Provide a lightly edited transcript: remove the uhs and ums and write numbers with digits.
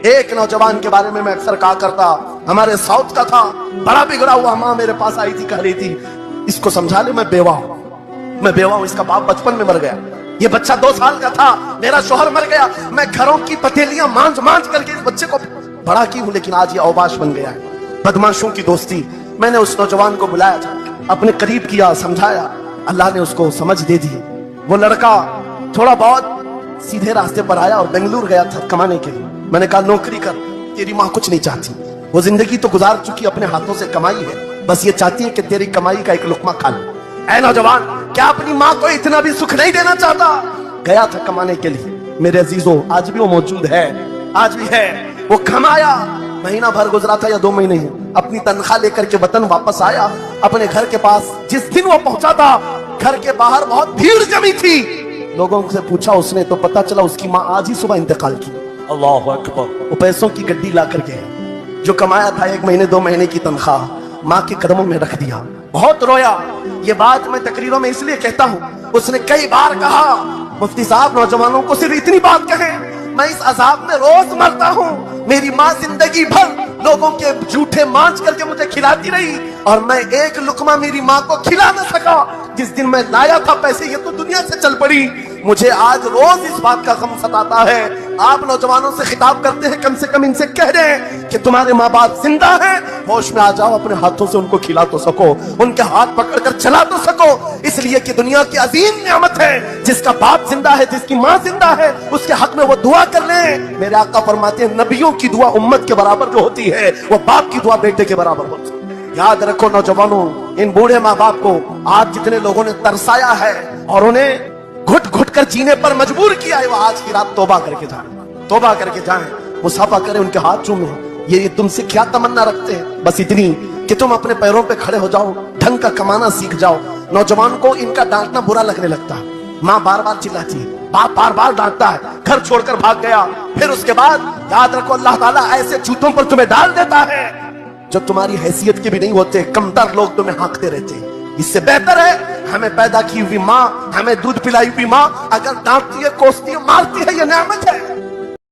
ایک نوجوان کے بارے میں اکثر کہا کرتا، ہمارے ساؤتھ کا تھا، بڑا بگڑا ہوا، ماں میرے پاس آئی تھی، کہہ رہی تھی اس کو سمجھا لے، میں بیوہ ہوں، اس کا باپ بچپن میں مر گیا، یہ بچہ 2 سال کا تھا، میرا شوہر مر گیا، میں گھروں کی پتیلیاں مانج کر کے اس بچے کو بڑا کی ہوں، لیکن آج یہ اوباش بن گیا ہے، بدماشوں کی دوستی۔ میں نے اس نوجوان کو بلایا تھا، اپنے قریب کیا، سمجھایا، اللہ نے اس کو سمجھ دے دی۔ وہ لڑکا تھوڑا بہت سیدھے راستے پر آیا اور بنگلور گیا تھا کمانے کے لیے۔ میں نے کہا نوکری کر، تیری ماں کچھ نہیں چاہتی، وہ زندگی تو گزار چکی، اپنے ہاتھوں سے کمائی ہے، بس یہ چاہتی ہے کہ تیری کمائی کا ایک لقمہ کھا لے۔ اے نوجوان، کیا اپنی ماں کو اتنا بھی سکھ نہیں دینا چاہتا؟ گیا تھا کمانے کے لیے، میرے عزیزو، آج بھی وہ موجود ہے، آج بھی ہے۔ وہ کمایا، مہینہ بھر گزرا تھا یا 2 مہینے ہی، اپنی تنخواہ لے کر کے وطن واپس آیا، اپنے گھر کے پاس جس دن وہ پہنچا تھا، گھر کے باہر بہت بھیڑ جمی تھی، لوگوں سے پوچھا اس نے تو پتا چلا اس کی ماں آج ہی صبح انتقال کی۔ اللہ اکبر۔ وہ پیسوں کی گڈی لا کر کے جو کمایا تھا 1 مہینے 2 مہینے کی تنخواہ ماں کے قدموں میں رکھ دیا، بہت رویا۔ یہ بات میں تقریروں میں اس لیے کہتا ہوں، اس نے کئی بار کہا مفتی صاحب نوجوانوں کو صرف اتنی بات کہیں، میں اس عذاب میں روز مرتا ہوں، میری ماں زندگی بھر لوگوں کے جھوٹے مانچ کر کے مجھے کھلاتی رہی اور میں ایک لقمہ میری ماں کو کھلا نہ سکا، جس دن میں لایا تھا پیسے یہ تو دنیا سے چل پڑی، مجھے آج روز اس بات کا غم ستاتا ہے۔ آپ نوجوانوں سے خطاب کرتے ہیں، کم سے کم ان سے کہہ رہے ہیں کہ تمہارے ماں باپ زندہ ہیں، ہوش میں آ جاؤ، اپنے ہاتھوں سے ان کو کھلا تو سکو، ان کے ہاتھ پکڑ کر چلا تو سکو، اس لیے کہ دنیا کی عظیم نعمت ہے، جس کا باپ زندہ ہے، جس کی ماں زندہ ہے، اس کے حق میں وہ دعا کر لیں۔ میرے آقا فرماتے ہیں نبیوں کی دعا امت کے برابر جو ہوتی ہے وہ باپ کی دعا بیٹے کے برابر ہوتی ہے۔ یاد رکھو نوجوانوں، ان بوڑھے ماں باپ کو آج جتنے لوگوں نے ترسایا ہے اور انہیں گھٹ گھٹ کر جینے پر مجبور کیا ہے، وہ آج کی رات توبہ کر کے جائیں، توبہ کر کے جائیں، مصافحہ کریں، ان کے ہاتھ چومیں۔ یہ تم سے کیا تمنا رکھتے ہیں؟ بس اتنی کہ تم اپنے پیروں پہ کھڑے ہو جاؤ، ڈھنگ کا کمانا سیکھ جاؤ۔ نوجوان کو ان کا ڈانٹنا برا لگنے لگتا ہے، ماں بار بار چلاتی ہے، باپ بار بار ڈانٹتا ہے، گھر چھوڑ کر بھاگ گیا، پھر اس کے بعد یاد رکھو اللہ تعالیٰ ایسے جوتوں پر تمہیں ڈال دیتا ہے جو تمہاری حیثیت کے بھی نہیں ہوتے، کمتر لوگ تمہیں ہانکتے رہتے ہیں۔ اس سے بہتر ہے ہمیں پیدا کی ہوئی ماں، ہمیں دودھ پلائی ہوئی ماں اگر ڈانٹتی ہے، کوستی ہے، مارتی ہے، یہ نعمت ہے۔